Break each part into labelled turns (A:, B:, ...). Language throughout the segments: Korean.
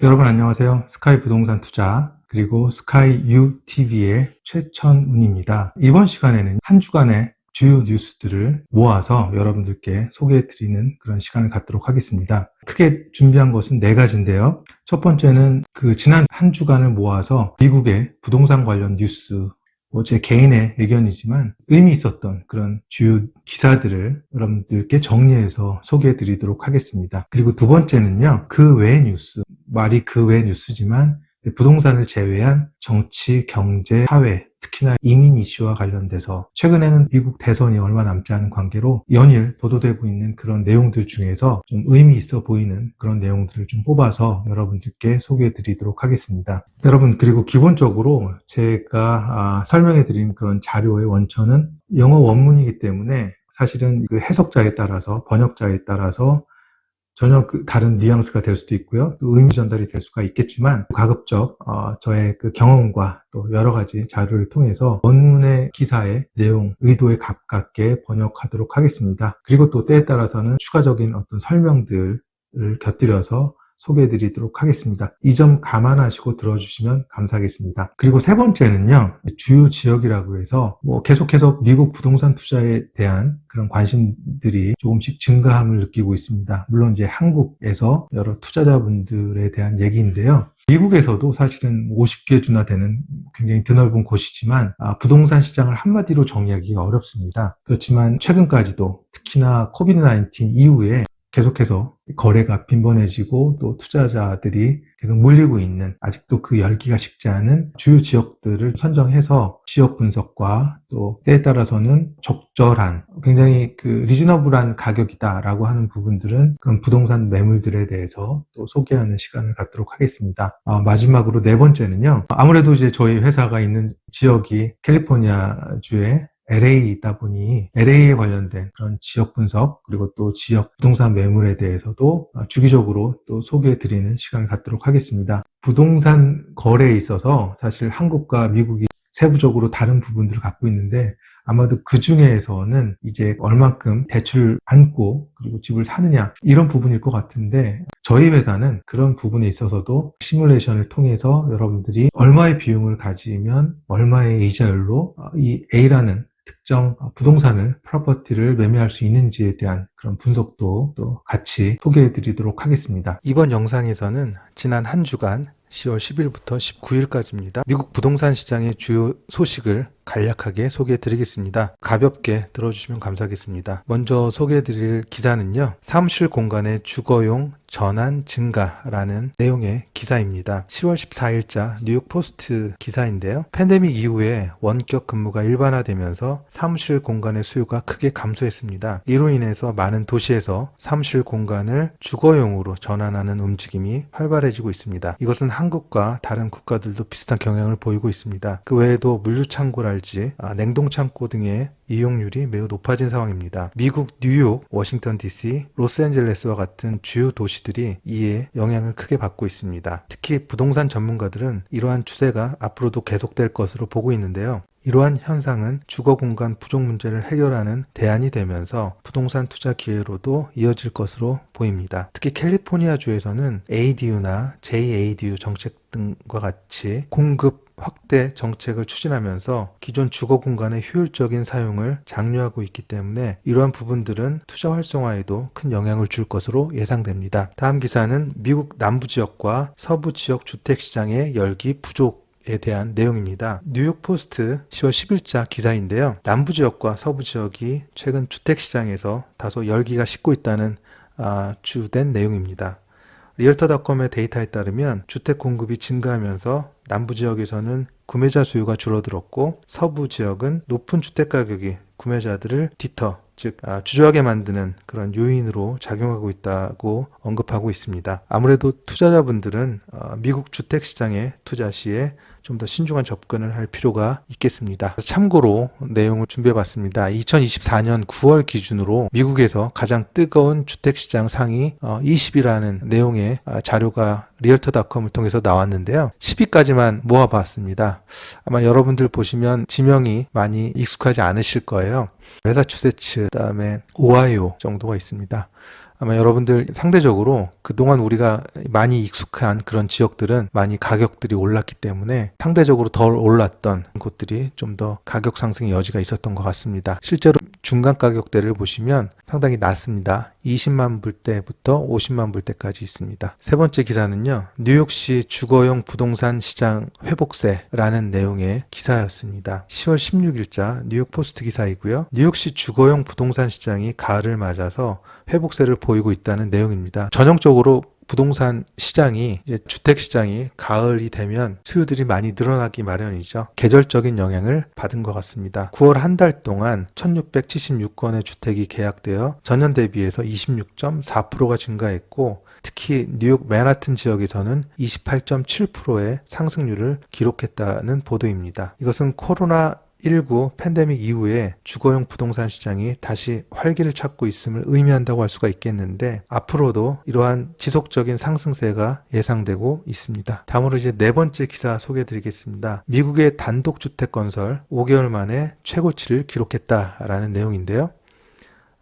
A: 여러분 안녕하세요. 스카이 부동산 투자 그리고 스카이 UTV의 최천운입니다. 이번 시간에는 한 주간의 주요 뉴스들을 모아서 여러분들께 소개해드리는 그런 시간을 갖도록 하겠습니다. 크게 준비한 것은 네 가지인데요. 첫 번째는 지난 한 주간을 모아서 미국의 부동산 관련 뉴스, 제 개인의 의견이지만 의미 있었던 그런 주요 기사들을 여러분들께 정리해서 소개해 드리도록 하겠습니다. 그리고 두 번째는요, 그 외의 뉴스, 말이 그 외의 뉴스지만 부동산을 제외한 정치, 경제, 사회, 특히나 이민 이슈와 관련돼서 최근에는 미국 대선이 얼마 남지 않은 관계로 연일 보도되고 있는 그런 내용들 중에서 좀 의미 있어 보이는 그런 내용들을 좀 뽑아서 여러분들께 소개해 드리도록 하겠습니다. 여러분, 그리고 기본적으로 제가 설명해 드린 그런 자료의 원천은 영어 원문이기 때문에 사실은 그 해석자에 따라서, 번역자에 따라서 전혀 다른 뉘앙스가 될 수도 있고요. 또 의미 전달이 될 수가 있겠지만 가급적 저의 그 경험과 또 여러 가지 자료를 통해서 원문의 기사의 내용, 의도에 가깝게 번역하도록 하겠습니다. 그리고 또 때에 따라서는 추가적인 어떤 설명들을 곁들여서 소개해드리도록 하겠습니다. 이 점 감안하시고 들어주시면 감사하겠습니다. 그리고 세 번째는요, 주요 지역이라고 해서 계속해서 미국 부동산 투자에 대한 그런 관심들이 조금씩 증가함을 느끼고 있습니다. 물론 이제 한국에서 여러 투자자분들에 대한 얘기인데요. 미국에서도 사실은 50개 주나 되는 굉장히 드넓은 곳이지만 부동산 시장을 한마디로 정의하기가 어렵습니다. 그렇지만 최근까지도 특히나 코비드-19 이후에 계속해서 거래가 빈번해지고 또 투자자들이 계속 몰리고 있는, 아직도 그 열기가 식지 않은 주요 지역들을 선정해서 지역 분석과 또 때에 따라서는 적절한, 굉장히 리즈너블한 가격이다라고 하는 부분들은 그런 부동산 매물들에 대해서 또 소개하는 시간을 갖도록 하겠습니다. 마지막으로 네 번째는요, 아무래도 이제 저희 회사가 있는 지역이 캘리포니아주의 LA이다 보니 LA에 관련된 그런 지역 분석 그리고 또 지역 부동산 매물에 대해서도 주기적으로 또 소개해드리는 시간을 갖도록 하겠습니다. 부동산 거래에 있어서 사실 한국과 미국이 세부적으로 다른 부분들을 갖고 있는데 아마도 그 중에서는 이제 얼만큼 대출을 안고 그리고 집을 사느냐 이런 부분일 것 같은데, 저희 회사는 그런 부분에 있어서도 시뮬레이션을 통해서 여러분들이 얼마의 비용을 가지면 얼마의 이자율로 이 A라는 특정 부동산을, 프로퍼티를 매매할 수 있는지에 대한 그런 분석도 또 같이 소개해 드리도록 하겠습니다.
B: 이번 영상에서는 지난 한 주간 10월 10일부터 19일까지입니다. 미국 부동산 시장의 주요 소식을 간략하게 소개해 드리겠습니다. 가볍게 들어주시면 감사하겠습니다. 먼저 소개해 드릴 기사는요, 사무실 공간의 주거용 전환 증가라는 내용의 기사입니다. 10월 14일자 뉴욕 포스트 기사인데요. 팬데믹 이후에 원격 근무가 일반화되면서 사무실 공간의 수요가 크게 감소했습니다. 이로 인해서 많은 도시에서 사무실 공간을 주거용으로 전환하는 움직임이 활발해지고 있습니다. 이것은 한국과 다른 국가들도 비슷한 경향을 보이고 있습니다. 그 외에도 물류창고랄지 냉동창고 등의 이용률이 매우 높아진 상황입니다. 미국 뉴욕, 워싱턴 DC, 로스앤젤레스와 같은 주요 도시들이 이에 영향을 크게 받고 있습니다. 특히 부동산 전문가들은 이러한 추세가 앞으로도 계속될 것으로 보고 있는데요. 이러한 현상은 주거 공간 부족 문제를 해결하는 대안이 되면서 부동산 투자 기회로도 이어질 것으로 보입니다. 특히 캘리포니아주에서는 ADU나 JADU 정책 등과 같이 공급 확대 정책을 추진하면서 기존 주거 공간의 효율적인 사용을 장려하고 있기 때문에 이러한 부분들은 투자 활성화에도 큰 영향을 줄 것으로 예상됩니다. 다음 기사는 미국 남부 지역과 서부 지역 주택 시장의 열기 부족 에 대한 내용입니다. 뉴욕 포스트 10월 10일자 기사인데요. 남부 지역과 서부 지역이 최근 주택 시장에서 다소 열기가 식고 있다는 주된 내용입니다. 리얼터닷컴의 데이터에 따르면 주택 공급이 증가하면서 남부 지역에서는 구매자 수요가 줄어들었고, 서부 지역은 높은 주택 가격이 구매자들을 디터, 즉 주저하게 만드는 그런 요인으로 작용하고 있다고 언급하고 있습니다. 아무래도 투자자분들은 미국 주택시장에 투자 시에 좀 더 신중한 접근을 할 필요가 있겠습니다. 참고로 내용을 준비해봤습니다. 2024년 9월 기준으로 미국에서 가장 뜨거운 주택시장 상위 20이라는 내용의 자료가 리얼터닷컴을 통해서 나왔는데요. 10위까지만 모아봤습니다. 아마 여러분들 보시면 지명이 많이 익숙하지 않으실 거예요. 매사추세츠, 그다음에 오하이오 정도가 있습니다. 아마 여러분들 상대적으로 그동안 우리가 많이 익숙한 그런 지역들은 많이 가격들이 올랐기 때문에 상대적으로 덜 올랐던 곳들이 좀 더 가격 상승의 여지가 있었던 것 같습니다. 실제로 중간 가격대를 보시면 상당히 낮습니다. 20만 불대부터 50만 불대까지 있습니다. 세 번째 기사는요, 뉴욕시 주거용 부동산 시장 회복세라는 내용의 기사였습니다. 10월 16일자 뉴욕 포스트 기사이고요. 뉴욕시 주거용 부동산 시장이 가을을 맞아서 회복세를 보이고 있다는 내용입니다. 전형적으로 부동산 시장이 이제 주택 시장이 가을이 되면 수요들이 많이 늘어나기 마련이죠. 계절적인 영향을 받은 것 같습니다. 9월 한 달 동안 1676건의 주택이 계약되어 전년 대비해서 26.4%가 증가했고, 특히 뉴욕 맨하튼 지역에서는 28.7%의 상승률을 기록했다는 보도입니다. 이것은 코로나19 팬데믹 이후에 주거용 부동산 시장이 다시 활기를 찾고 있음을 의미한다고 할 수가 있겠는데, 앞으로도 이러한 지속적인 상승세가 예상되고 있습니다. 다음으로 이제 네 번째 기사 소개해 드리겠습니다. 미국의 단독주택 건설 5개월 만에 최고치를 기록했다라는 내용인데요.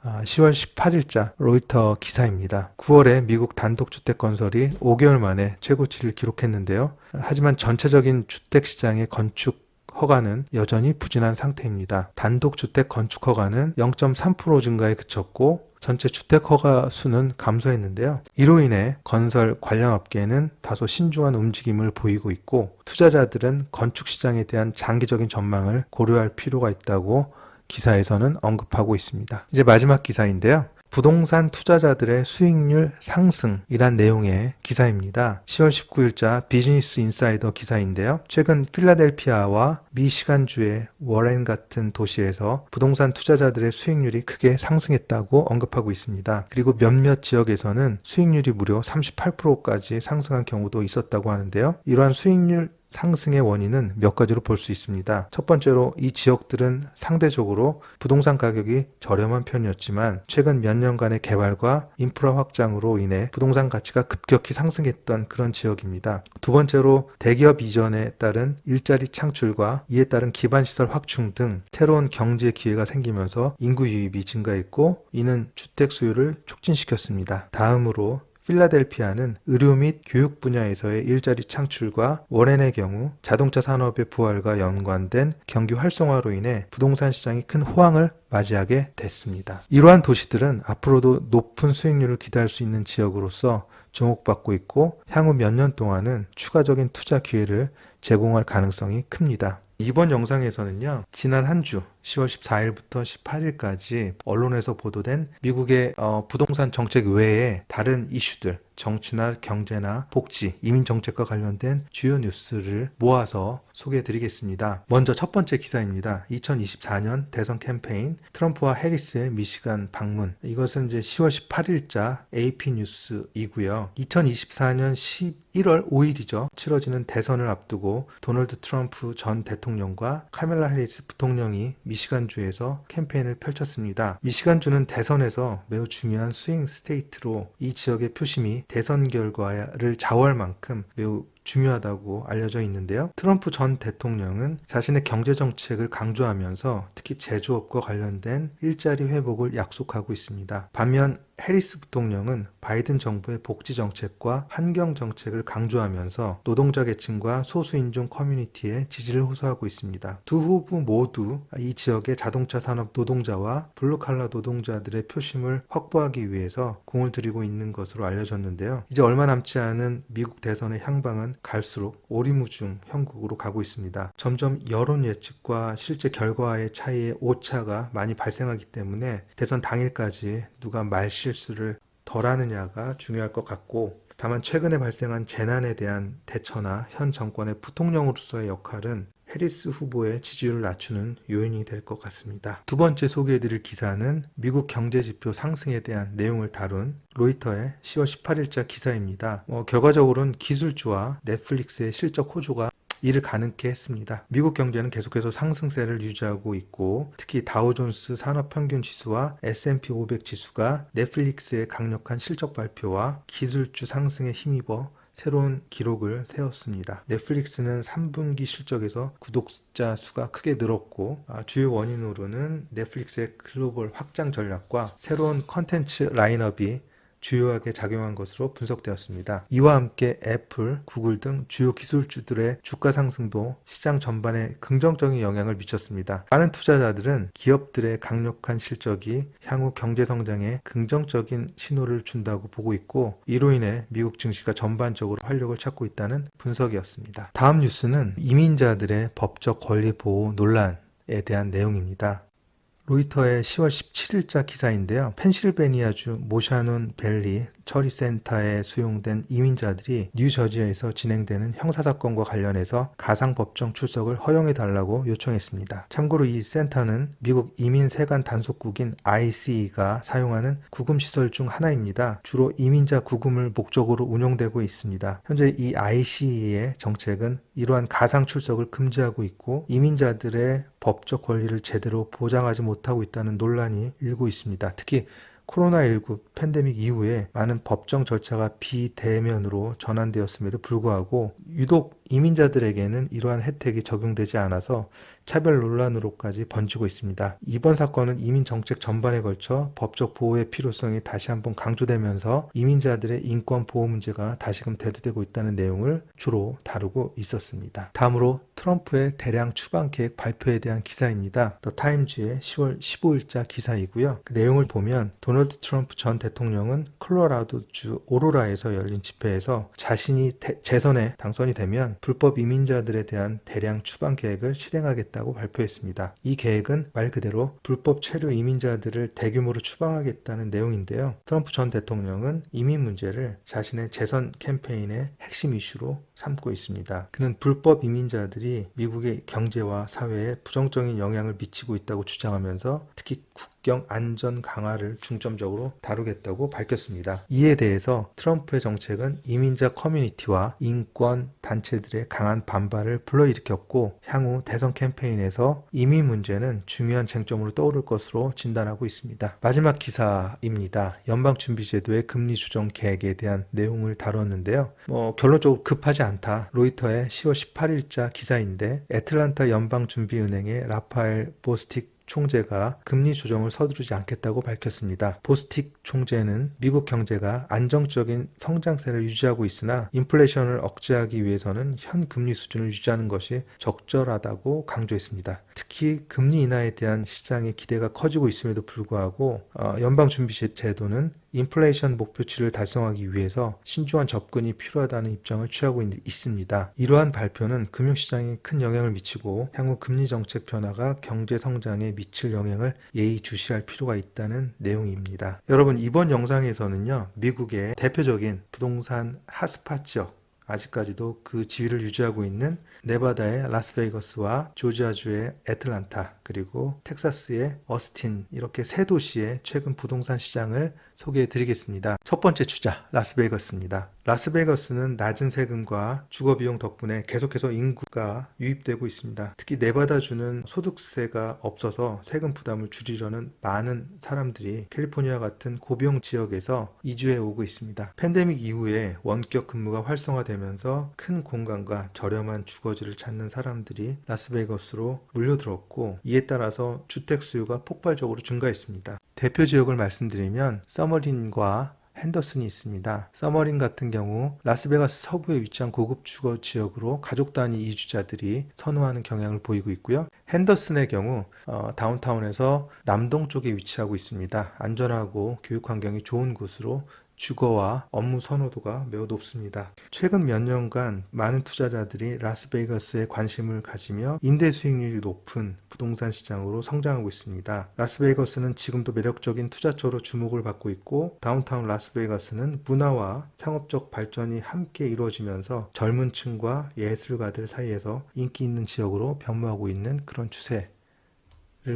B: 10월 18일자 로이터 기사입니다. 9월에 미국 단독주택 건설이 5개월 만에 최고치를 기록했는데요. 하지만 전체적인 주택시장의 건축 허가는 여전히 부진한 상태입니다. 단독주택 건축 허가는 0.3% 증가에 그쳤고, 전체 주택 허가 수는 감소했는데요. 이로 인해 건설 관련 업계는 다소 신중한 움직임을 보이고 있고, 투자자들은 건축 시장에 대한 장기적인 전망을 고려할 필요가 있다고 기사에서는 언급하고 있습니다. 이제 마지막 기사인데요. 부동산 투자자들의 수익률 상승이란 내용의 기사입니다. 10월 19일자 비즈니스 인사이더 기사인데요. 최근 필라델피아와 미시간주의 워렌 같은 도시에서 부동산 투자자들의 수익률이 크게 상승했다고 언급하고 있습니다. 그리고 몇몇 지역에서는 수익률이 무려 38%까지 상승한 경우도 있었다고 하는데요. 이러한 수익률 상승의 원인은 몇 가지로 볼 수 있습니다. 첫 번째로 이 지역들은 상대적으로 부동산 가격이 저렴한 편이었지만 최근 몇 년간의 개발과 인프라 확장으로 인해 부동산 가치가 급격히 상승했던 그런 지역입니다. 두 번째로 대기업 이전에 따른 일자리 창출과 이에 따른 기반시설 확충 등 새로운 경제 기회가 생기면서 인구 유입이 증가했고, 이는 주택 수요를 촉진시켰습니다. 다음으로 필라델피아는 의료 및 교육 분야에서의 일자리 창출과 워렌의 경우 자동차 산업의 부활과 연관된 경기 활성화로 인해 부동산 시장이 큰 호황을 맞이하게 됐습니다. 이러한 도시들은 앞으로도 높은 수익률을 기대할 수 있는 지역으로서 주목받고 있고, 향후 몇 년 동안은 추가적인 투자 기회를 제공할 가능성이 큽니다. 이번 영상에서는요, 지난 한 주 10월 14일부터 18일까지 언론에서 보도된 미국의 부동산 정책 외에 다른 이슈들, 정치나 경제나 복지, 이민 정책과 관련된 주요 뉴스를 모아서 소개해 드리겠습니다. 먼저 첫 번째 기사입니다. 2024년 대선 캠페인 트럼프와 해리스의 미시간 방문. 이것은 이제 10월 18일자 AP 뉴스이고요. 2024년 11월 5일이죠. 치러지는 대선을 앞두고 도널드 트럼프 전 대통령과 카멜라 해리스 부통령이 미시간주에서 캠페인을 펼쳤습니다. 미시간주는 대선에서 매우 중요한 스윙 스테이트로 이 지역의 표심이 대선 결과를 좌우할 만큼 매우 중요하다고 알려져 있는데요. 트럼프 전 대통령은 자신의 경제 정책을 강조하면서 특히 제조업과 관련된 일자리 회복을 약속하고 있습니다. 반면 해리스 부통령은 바이든 정부의 복지 정책과 환경 정책을 강조하면서 노동자 계층과 소수인종 커뮤니티에 지지를 호소하고 있습니다. 두 후보 모두 이 지역의 자동차 산업 노동자와 블루칼라 노동자들의 표심을 확보하기 위해서 공을 들이고 있는 것으로 알려졌는데요. 이제 얼마 남지 않은 미국 대선의 향방은 갈수록 오리무중 형국으로 가고 있습니다. 점점 여론 예측과 실제 결과의 차이에 오차가 많이 발생하기 때문에 대선 당일까지 누가 말실수를 덜 하느냐가 중요할 것 같고, 다만 최근에 발생한 재난에 대한 대처나 현 정권의 부통령으로서의 역할은 해리스 후보의 지지율을 낮추는 요인이 될 것 같습니다. 두 번째 소개해드릴 기사는 미국 경제지표 상승에 대한 내용을 다룬 로이터의 10월 18일자 기사입니다. 결과적으로는 기술주와 넷플릭스의 실적 호조가 이를 가능케 했습니다. 미국 경제는 계속해서 상승세를 유지하고 있고, 특히 다우존스 산업평균지수와 S&P 500 지수가 넷플릭스의 강력한 실적 발표와 기술주 상승에 힘입어 새로운 기록을 세웠습니다. 넷플릭스는 3분기 실적에서 구독자 수가 크게 늘었고, 주요 원인으로는 넷플릭스의 글로벌 확장 전략과 새로운 컨텐츠 라인업이 주요하게 작용한 것으로 분석되었습니다. 이와 함께 애플, 구글 등 주요 기술주들의 주가 상승도 시장 전반에 긍정적인 영향을 미쳤습니다. 많은 투자자들은 기업들의 강력한 실적이 향후 경제 성장에 긍정적인 신호를 준다고 보고 있고, 이로 인해 미국 증시가 전반적으로 활력을 찾고 있다는 분석이었습니다. 다음 뉴스는 이민자들의 법적 권리 보호 논란에 대한 내용입니다. 로이터의 10월 17일자 기사인데요. 펜실베니아주 모샤논 밸리 처리센터에 수용된 이민자들이 뉴저지에서 진행되는 형사사건과 관련해서 가상법정 출석을 허용해달라고 요청했습니다. 참고로 이 센터는 미국 이민 세관 단속국인 ICE가 사용하는 구금시설 중 하나입니다. 주로 이민자 구금을 목적으로 운영되고 있습니다. 현재 이 ICE의 정책은 이러한 가상 출석을 금지하고 있고, 이민자들의 법적 권리를 제대로 보장하지 못하고 있다는 논란이 일고 있습니다. 특히 코로나19 팬데믹 이후에 많은 법정 절차가 비대면으로 전환되었음에도 불구하고 유독 이민자들에게는 이러한 혜택이 적용되지 않아서 차별 논란으로까지 번지고 있습니다. 이번 사건은 이민 정책 전반에 걸쳐 법적 보호의 필요성이 다시 한번 강조되면서 이민자들의 인권 보호 문제가 다시금 대두되고 있다는 내용을 주로 다루고 있었습니다. 다음으로 트럼프의 대량 추방 계획 발표에 대한 기사입니다. 더 타임즈의 10월 15일자 기사이고요. 그 내용을 보면 도널드 트럼프 전 대통령은 콜로라도주 오로라에서 열린 집회에서 자신이 재선에 당선이 되면 불법 이민자들에 대한 대량 추방 계획을 실행하겠다고 발표했습니다. 이 계획은 말 그대로 불법 체류 이민자들을 대규모로 추방하겠다는 내용인데요. 트럼프 전 대통령은 이민 문제를 자신의 재선 캠페인의 핵심 이슈로 삼고 있습니다. 그는 불법 이민자들이 미국의 경제와 사회에 부정적인 영향을 미치고 있다고 주장하면서 특히 국경 안전 강화를 중점적으로 다루겠다고 밝혔습니다. 이에 대해서 트럼프의 정책은 이민자 커뮤니티와 인권 단체들의 강한 반발을 불러일으켰고, 향후 대선 캠페인에서 이민 문제는 중요한 쟁점으로 떠오를 것으로 진단하고 있습니다. 마지막 기사입니다. 연방준비제도의 금리 조정 계획에 대한 내용을 다뤘는데요. 결론적으로 급하지 않다. 로이터의 10월 18일자 기사인데, 애틀란타 연방준비은행의 라파엘 보스틱 총재가 금리 조정을 서두르지 않겠다고 밝혔습니다. 보스틱 총재는 미국 경제가 안정적인 성장세를 유지하고 있으나 인플레이션을 억제하기 위해서는 현 금리 수준을 유지하는 것이 적절하다고 강조했습니다. 특히 금리 인하에 대한 시장의 기대가 커지고 있음에도 불구하고 연방준비제도는 인플레이션 목표치를 달성하기 위해서 신중한 접근이 필요하다는 입장을 취하고 있습니다. 이러한 발표는 금융시장에 큰 영향을 미치고 향후 금리 정책 변화가 경제 성장에 미칠 영향을 예의주시할 필요가 있다는 내용입니다. 여러분, 이번 영상에서는요, 미국의 대표적인 부동산 핫스팟 지역, 아직까지도 그 지위를 유지하고 있는 네바다의 라스베이거스와 조지아주의 애틀란타, 그리고 텍사스의 어스틴, 이렇게 세 도시의 최근 부동산 시장을 소개해 드리겠습니다. 첫 번째 주자, 라스베이거스입니다. 라스베이거스는 낮은 세금과 주거비용 덕분에 계속해서 인구가 유입되고 있습니다. 특히 네바다주는 소득세가 없어서 세금 부담을 줄이려는 많은 사람들이 캘리포니아 같은 고비용 지역에서 이주해 오고 있습니다. 팬데믹 이후에 원격 근무가 활성화되면서 큰 공간과 저렴한 주거지를 찾는 사람들이 라스베이거스로 몰려들었고, 이에 따라서 주택 수요가 폭발적으로 증가했습니다. 대표 지역을 말씀드리면 서머린과 핸더슨이 있습니다. 서머린 같은 경우 라스베가스 서부에 위치한 고급 주거 지역으로 가족 단위 이주자들이 선호하는 경향을 보이고 있고요. 핸더슨의 경우 다운타운에서 남동쪽에 위치하고 있습니다. 안전하고 교육 환경이 좋은 곳으로 주거와 업무 선호도가 매우 높습니다. 최근 몇 년간 많은 투자자들이 라스베이거스에 관심을 가지며 임대 수익률이 높은 부동산 시장으로 성장하고 있습니다. 라스베이거스는 지금도 매력적인 투자처로 주목을 받고 있고, 다운타운 라스베이거스는 문화와 상업적 발전이 함께 이루어지면서 젊은 층과 예술가들 사이에서 인기 있는 지역으로 변모하고 있는 그런 추세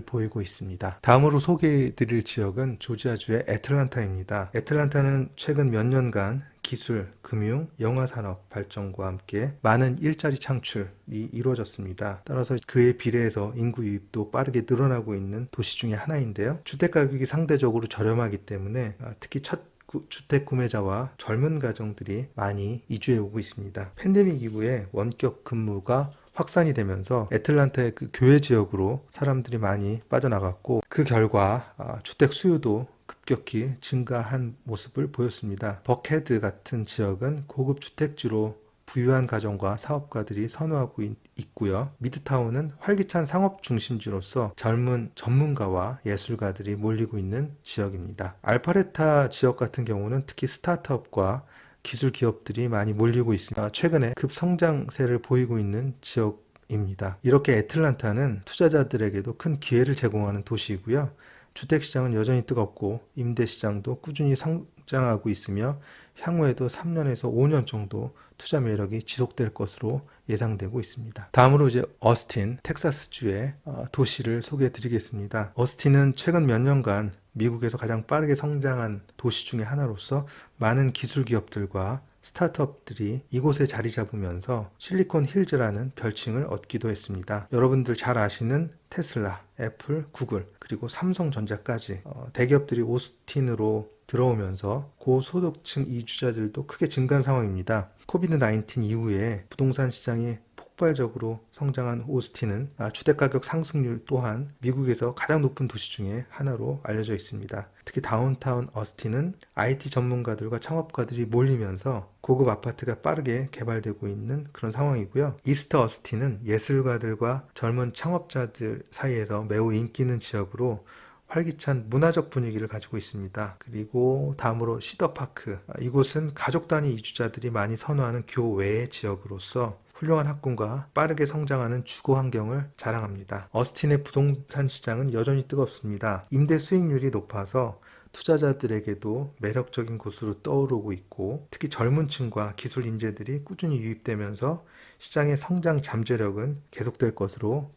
B: 보이고 있습니다. 다음으로 소개해드릴 지역은 조지아주의 애틀란타입니다. 애틀란타는 최근 몇 년간 기술, 금융, 영화산업 발전과 함께 많은 일자리 창출이 이루어졌습니다. 따라서 그에 비례해서 인구 유입도 빠르게 늘어나고 있는 도시 중에 하나인데요. 주택가격이 상대적으로 저렴하기 때문에 특히 첫 주택 구매자와 젊은 가정들이 많이 이주해 오고 있습니다. 팬데믹 이후에 원격 근무가 확산이 되면서 애틀란타의 그 교외 지역으로 사람들이 많이 빠져나갔고, 그 결과 주택 수요도 급격히 증가한 모습을 보였습니다. 버크헤드 같은 지역은 고급 주택지로 부유한 가정과 사업가들이 선호하고 있고요. 미드타운은 활기찬 상업 중심지로서 젊은 전문가와 예술가들이 몰리고 있는 지역입니다. 알파레타 지역 같은 경우는 특히 스타트업과 기술 기업들이 많이 몰리고 있으며 최근에 급성장세를 보이고 있는 지역입니다. 이렇게 애틀란타는 투자자들에게도 큰 기회를 제공하는 도시이고요. 주택시장은 여전히 뜨겁고 임대시장도 꾸준히 성장하고 있으며 향후에도 3년에서 5년 정도 투자 매력이 지속될 것으로 예상되고 있습니다. 다음으로 이제 어스틴, 텍사스주의 도시를 소개해 드리겠습니다. 어스틴은 최근 몇 년간 미국에서 가장 빠르게 성장한 도시 중에 하나로서 많은 기술 기업들과 스타트업들이 이곳에 자리 잡으면서 실리콘 힐즈라는 별칭을 얻기도 했습니다. 여러분들 잘 아시는 테슬라, 애플, 구글, 그리고 삼성전자까지 대기업들이 오스틴으로 들어오면서 고소득층 이주자들도 크게 증가한 상황입니다. 코비드-19 이후에 부동산 시장이 폭발적으로 성장한 오스틴은 주택가격 상승률 또한 미국에서 가장 높은 도시 중에 하나로 알려져 있습니다. 특히 다운타운 어스틴은 IT 전문가들과 창업가들이 몰리면서 고급 아파트가 빠르게 개발되고 있는 그런 상황이고요. 이스트 어스틴은 예술가들과 젊은 창업자들 사이에서 매우 인기 있는 지역으로 활기찬 문화적 분위기를 가지고 있습니다. 그리고 다음으로 시더파크, 이곳은 가족 단위 이주자들이 많이 선호하는 교외의 지역으로서 훌륭한 학군과 빠르게 성장하는 주거 환경을 자랑합니다. 어스틴의 부동산 시장은 여전히 뜨겁습니다. 임대 수익률이 높아서 투자자들에게도 매력적인 곳으로 떠오르고 있고 특히 젊은 층과 기술 인재들이 꾸준히 유입되면서 시장의 성장 잠재력은 계속될 것으로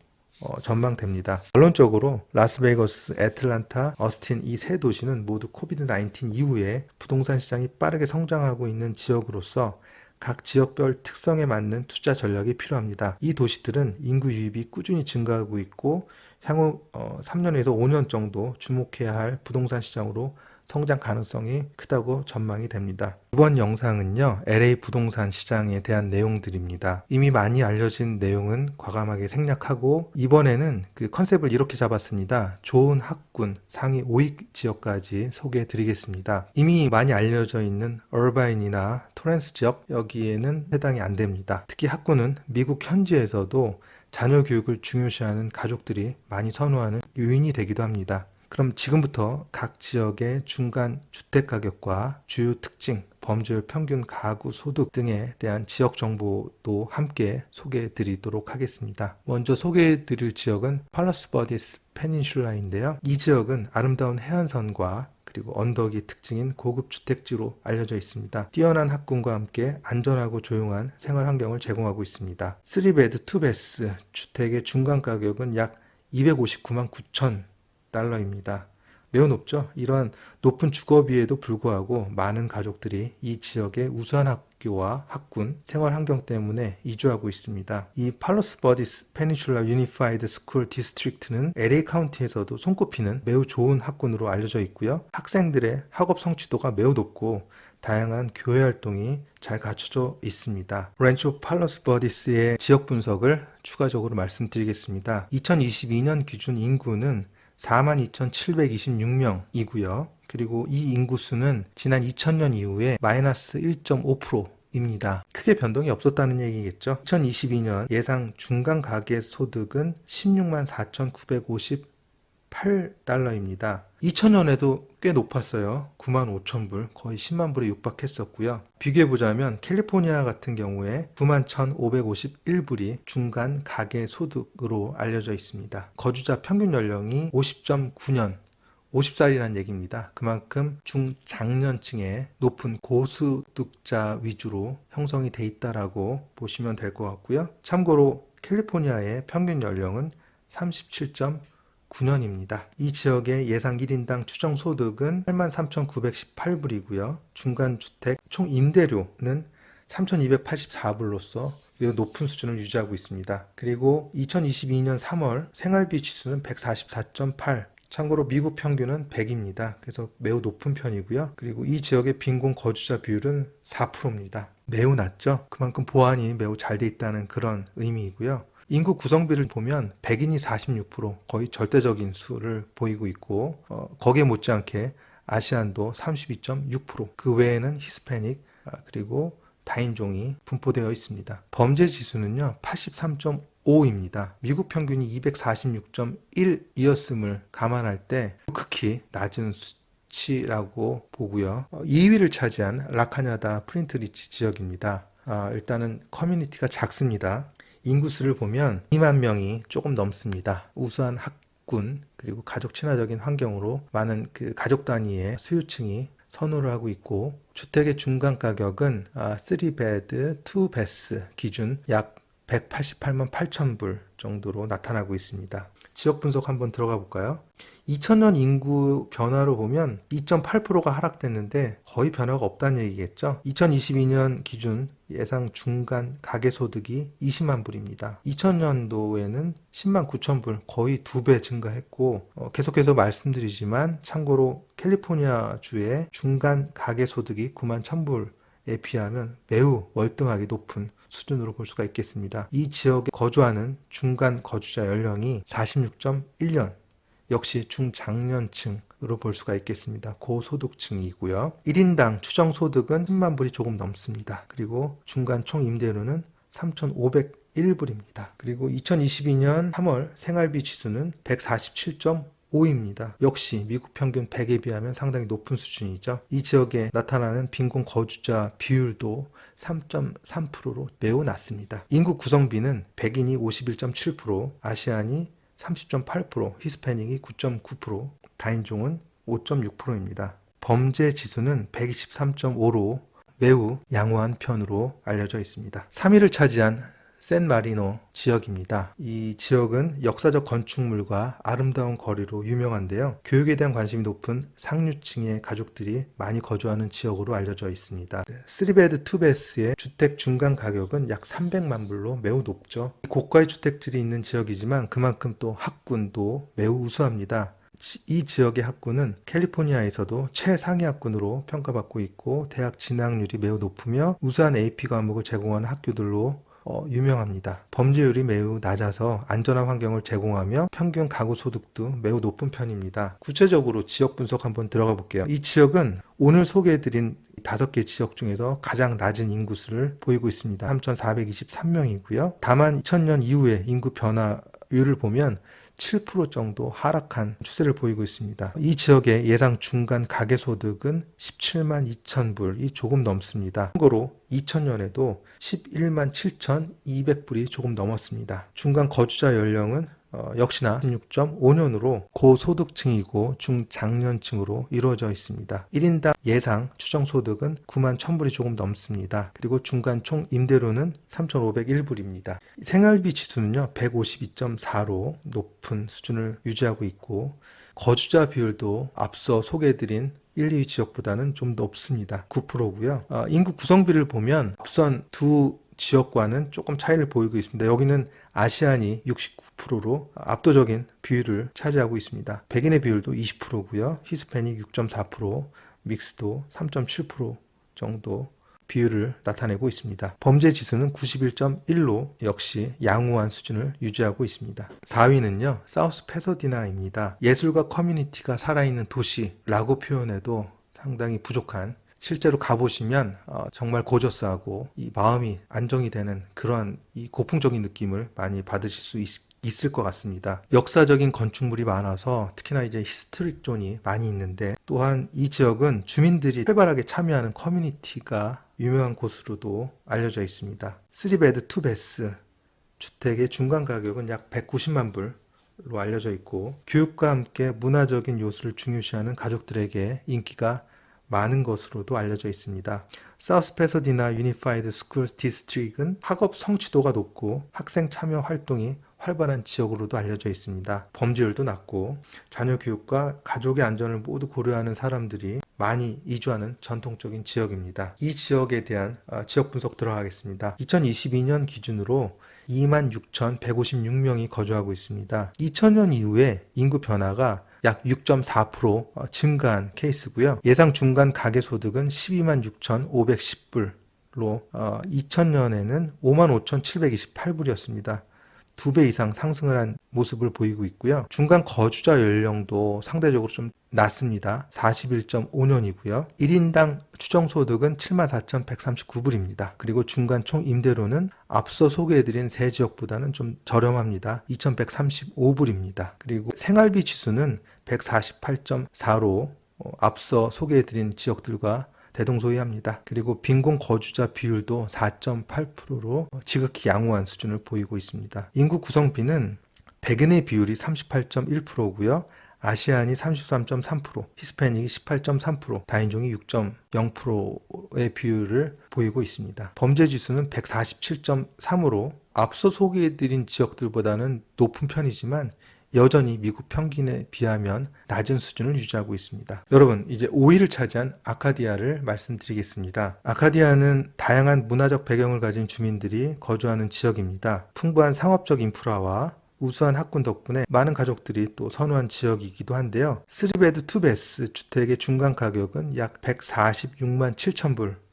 B: 전망됩니다. 결론적으로 라스베이거스, 애틀란타, 어스틴 이 세 도시는 모두 코비드-19 이후에 부동산 시장이 빠르게 성장하고 있는 지역으로서 각 지역별 특성에 맞는 투자 전략이 필요합니다. 이 도시들은 인구 유입이 꾸준히 증가하고 있고 향후 3년에서 5년 정도 주목해야 할 부동산 시장으로 성장 가능성이 크다고 전망이 됩니다. 이번 영상은요, LA 부동산 시장에 대한 내용들입니다. 이미 많이 알려진 내용은 과감하게 생략하고 이번에는 그 컨셉을 이렇게 잡았습니다. 좋은 학군 상위 5위 지역까지 소개해 드리겠습니다. 이미 많이 알려져 있는 얼바인이나 토렌스 지역 여기에는 해당이 안 됩니다. 특히 학군은 미국 현지에서도 자녀 교육을 중요시하는 가족들이 많이 선호하는 요인이 되기도 합니다. 그럼 지금부터 각 지역의 중간 주택 가격과 주요 특징, 범죄율 평균 가구 소득 등에 대한 지역 정보도 함께 소개해 드리도록 하겠습니다. 먼저 소개해 드릴 지역은 팔러스 버디스 페닌슐라인데요. 이 지역은 아름다운 해안선과 그리고 언덕이 특징인 고급 주택지로 알려져 있습니다. 뛰어난 학군과 함께 안전하고 조용한 생활 환경을 제공하고 있습니다. 3베드 2베스 주택의 중간 가격은 약 259만 9천 달러입니다. 매우 높죠? 이러한 높은 주거비에도 불구하고 많은 가족들이 이 지역의 우수한 학교와 학군, 생활 환경 때문에 이주하고 있습니다. 이 팔러스 버디스 페닌슐라 유니파이드 스쿨 디스트릭트는 LA 카운티에서도 손꼽히는 매우 좋은 학군으로 알려져 있고요. 학생들의 학업 성취도가 매우 높고 다양한 교회 활동이 잘 갖춰져 있습니다. 렌초 팔러스 버디스의 지역 분석을 추가적으로 말씀드리겠습니다. 2022년 기준 인구는 42,726명이고요. 그리고 이 인구수는 지난 2000년 이후에 마이너스 1.5%입니다. 크게 변동이 없었다는 얘기겠죠. 2022년 예상 중간 가계 소득은 16만 4,958달러입니다. 2000년에도 꽤 높았어요. 9만 5천 불, 거의 10만 불에 육박했었고요. 비교해보자면 캘리포니아 같은 경우에 9만 1,551불이 중간 가계 소득으로 알려져 있습니다. 거주자 평균 연령이 50.9년, 50살이라는 얘기입니다. 그만큼 중장년층의 높은 고소득자 위주로 형성이 돼 있다라고 보시면 될 것 같고요. 참고로 캘리포니아의 평균 연령은 37.9년입니다. 이 지역의 예상 1인당 추정 소득은 83,918불이고요. 중간주택 총 임대료는 3,284불로서 매우 높은 수준을 유지하고 있습니다. 그리고 2022년 3월 생활비 지수는 144.8. 참고로 미국 평균은 100입니다. 그래서 매우 높은 편이고요. 그리고 이 지역의 빈곤 거주자 비율은 4%입니다. 매우 낮죠? 그만큼 보안이 매우 잘 돼 있다는 그런 의미이고요. 인구 구성비를 보면 백인이 46%, 거의 절대적인 수를 보이고 있고 거기에 못지않게 아시안도 32.6%, 그 외에는 히스패닉 그리고 다인종이 분포되어 있습니다. 범죄 지수는요 83.5입니다. 미국 평균이 246.1이었음을 감안할 때 극히 낮은 수치라고 보고요. 2위를 차지한 라카냐다 프린트리치 지역입니다. 일단은 커뮤니티가 작습니다. 인구수를 보면 2만 명이 조금 넘습니다. 우수한 학군 그리고 가족 친화적인 환경으로 많은 그 가족 단위의 수요층이 선호를 하고 있고, 주택의 중간 가격은 3베드, 2베스 기준 약 188만 8천 불 정도로 나타나고 있습니다. 지역 분석 한번 들어가 볼까요? 2000년 인구 변화로 보면 2.8%가 하락됐는데 거의 변화가 없다는 얘기겠죠. 2022년 기준 예상 중간 가계소득이 20만 불입니다. 2000년도에는 10만 9천 불, 거의 2배 증가했고, 계속해서 말씀드리지만 참고로 캘리포니아주의 중간 가계소득이 9만 1,000불에 비하면 매우 월등하게 높은 수준으로 볼 수가 있겠습니다. 이 지역에 거주하는 중간 거주자 연령이 46.1년, 역시 중장년층으로 볼 수가 있겠습니다. 고소득층이고요. 1인당 추정소득은 10만 불이 조금 넘습니다. 그리고 중간 총임대료는 3,501불입니다. 그리고 2022년 3월 생활비 지수는 147.5입니다. 역시 미국 평균 100에 비하면 상당히 높은 수준이죠. 이 지역에 나타나는 빈곤 거주자 비율도 3.3%로 매우 낮습니다. 인구 구성비는 백인이 51.7%, 아시안이 30.8%, 히스패닉이 9.9%, 다인종은 5.6%입니다. 범죄 지수는 123.5로 매우 양호한 편으로 알려져 있습니다. 3위를 차지한 샌마리노 지역입니다. 이 지역은 역사적 건축물과 아름다운 거리로 유명한데요. 교육에 대한 관심이 높은 상류층의 가족들이 많이 거주하는 지역으로 알려져 있습니다. 3베드 2베스의 주택 중간 가격은 약 300만 불로 매우 높죠. 고가의 주택들이 있는 지역이지만 그만큼 또 학군도 매우 우수합니다. 이 지역의 학군은 캘리포니아에서도 최상위 학군으로 평가받고 있고, 대학 진학률이 매우 높으며 우수한 AP 과목을 제공하는 학교들로 유명합니다. 범죄율이 매우 낮아서 안전한 환경을 제공하며 평균 가구 소득도 매우 높은 편입니다. 구체적으로 지역 분석 한번 들어가 볼게요. 이 지역은 오늘 소개해드린 5개 지역 중에서 가장 낮은 인구수를 보이고 있습니다. 3,423명이고요. 다만 2000년 이후에 인구 변화율을 보면 7% 정도 하락한 추세를 보이고 있습니다. 이 지역의 예상 중간 가계소득은 17만 2천 불이 조금 넘습니다. 참고로 2000년에도 11만 7,200불이 조금 넘었습니다. 중간 거주자 연령은 역시나 16.5년으로 고소득층이고 중장년층으로 이루어져 있습니다. 1인당 예상 추정소득은 9만 1,000불이 조금 넘습니다. 그리고 중간 총 임대료는 3,501불입니다. 생활비 지수는요 152.4로 높은 수준을 유지하고 있고, 거주자 비율도 앞서 소개해드린 1, 2위 지역보다는 좀 높습니다. 9%고요. 인구 구성비를 보면 앞선 두 지역과는 조금 차이를 보이고 있습니다. 여기는 아시안이 69%로 압도적인 비율을 차지하고 있습니다. 백인의 비율도 20%고요. 히스패닉 6.4%, 믹스도 3.7% 정도 비율을 나타내고 있습니다. 범죄 지수는 91.1로 역시 양호한 수준을 유지하고 있습니다. 4위는요, 사우스 패서디나입니다. 예술과 커뮤니티가 살아있는 도시라고 표현해도 상당히 부족한, 실제로 가보시면 정말 고저스하고 이 마음이 안정이 되는 그런 이 고풍적인 느낌을 많이 받으실 수 있을 것 같습니다. 역사적인 건축물이 많아서 특히나 이제 히스토릭 존이 많이 있는데, 또한 이 지역은 주민들이 활발하게 참여하는 커뮤니티가 유명한 곳으로도 알려져 있습니다. 3베드 2베스 주택의 중간 가격은 약 190만 불로 알려져 있고, 교육과 함께 문화적인 요소를 중요시하는 가족들에게 인기가 많은 것으로도 알려져 있습니다. 사우스 패서디나 유니파이드 스쿨 디스트릭은 학업 성취도가 높고 학생 참여 활동이 활발한 지역으로도 알려져 있습니다. 범죄율도 낮고 자녀 교육과 가족의 안전을 모두 고려하는 사람들이 많이 이주하는 전통적인 지역입니다. 이 지역에 대한 지역 분석 들어가겠습니다. 2022년 기준으로 26,156명이 거주하고 있습니다. 2000년 이후에 인구 변화가 약 6.4% 증가한 케이스고요. 예상 중간 가계소득은 12만 6,510불로 2000년에는 55,728불이었습니다. 2배 이상 상승을 한 모습을 보이고 있고요. 중간 거주자 연령도 상대적으로 좀 낮습니다. 41.5년이고요. 1인당 추정소득은 74,139불입니다. 그리고 중간 총 임대료는 앞서 소개해드린 세 지역보다는 좀 저렴합니다. 2,135불입니다. 그리고 생활비 지수는 148.4로 앞서 소개해드린 지역들과 대동소이합니다. 그리고 빈곤 거주자 비율도 4.8%로 지극히 양호한 수준을 보이고 있습니다. 인구 구성비는 백인의 비율이 38.1%고요. 아시안이 33.3%, 히스패닉이 18.3%, 다인종이 6.0%의 비율을 보이고 있습니다. 범죄 지수는 147.3으로 앞서 소개해드린 지역들보다는 높은 편이지만 여전히 미국 평균에 비하면 낮은 수준을 유지하고 있습니다. 여러분, 이제 5위를 차지한 아카디아를 말씀드리겠습니다. 아카디아는 다양한 문화적 배경을 가진 주민들이 거주하는 지역입니다. 풍부한 상업적 인프라와 우수한 학군 덕분에 많은 가족들이 또 선호한 지역이기도 한데요. 3베드 2베스 주택의 중간 가격은 약 146만 7천 불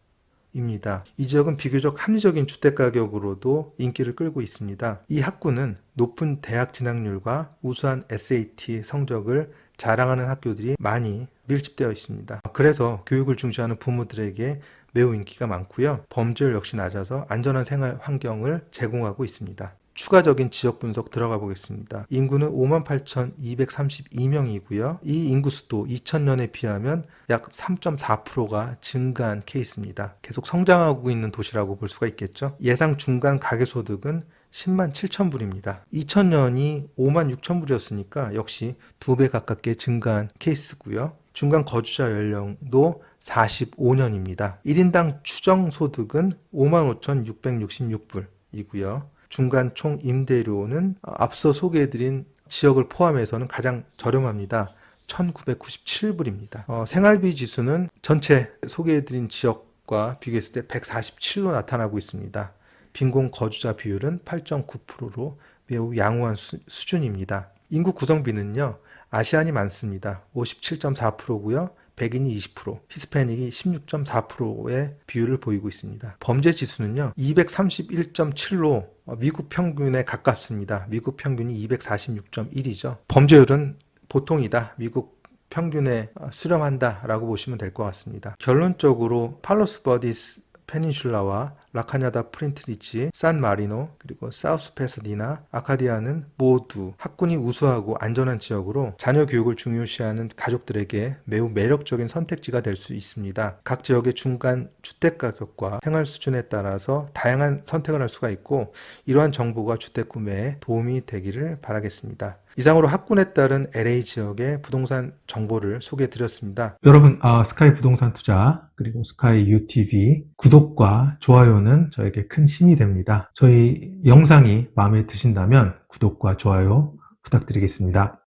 B: 입니다. 이 지역은 비교적 합리적인 주택 가격으로도 인기를 끌고 있습니다. 이 학구는 높은 대학 진학률과 우수한 SAT 성적을 자랑하는 학교들이 많이 밀집되어 있습니다. 그래서 교육을 중시하는 부모들에게 매우 인기가 많고요. 범죄율 역시 낮아서 안전한 생활 환경을 제공하고 있습니다. 추가적인 지역 분석 들어가 보겠습니다. 인구는 58,232명이고요. 이 인구수도 2000년에 비하면 약 3.4%가 증가한 케이스입니다. 계속 성장하고 있는 도시라고 볼 수가 있겠죠. 예상 중간 가계소득은 10만 7천 불입니다. 2000년이 5만 6천 불이었으니까 역시 2배 가깝게 증가한 케이스고요. 중간 거주자 연령도 45년입니다. 1인당 추정소득은 55,666불이고요. 중간 총 임대료는 앞서 소개해드린 지역을 포함해서는 가장 저렴합니다. 1,997불입니다. 생활비 지수는 전체 소개해드린 지역과 비교했을 때 147로 나타나고 있습니다. 빈곤 거주자 비율은 8.9%로 매우 양호한 수준입니다. 인구 구성비는요, 아시안이 많습니다. 57.4%고요. 백인이 20%, 히스패닉이 16.4%의 비율을 보이고 있습니다. 범죄 지수는요, 231.7로 미국 평균에 가깝습니다. 미국 평균이 246.1이죠. 범죄율은 보통이다. 미국 평균에 수렴한다라고 보시면 될 것 같습니다. 결론적으로 팔로스 버디스 페닌슐라와 라카냐다 프린트리지, 산 마리노, 그리고 사우스 패서디나, 아카디아는 모두 학군이 우수하고 안전한 지역으로 자녀 교육을 중요시하는 가족들에게 매우 매력적인 선택지가 될 수 있습니다. 각 지역의 중간 주택 가격과 생활 수준에 따라서 다양한 선택을 할 수가 있고, 이러한 정보가 주택 구매에 도움이 되기를 바라겠습니다. 이상으로 학군에 따른 LA 지역의 부동산 정보를 소개해 드렸습니다.
A: 여러분, 스카이 부동산 투자 그리고 스카이 UTV 구독과 좋아요는 저에게 큰 힘이 됩니다. 저희 영상이 마음에 드신다면 구독과 좋아요 부탁드리겠습니다.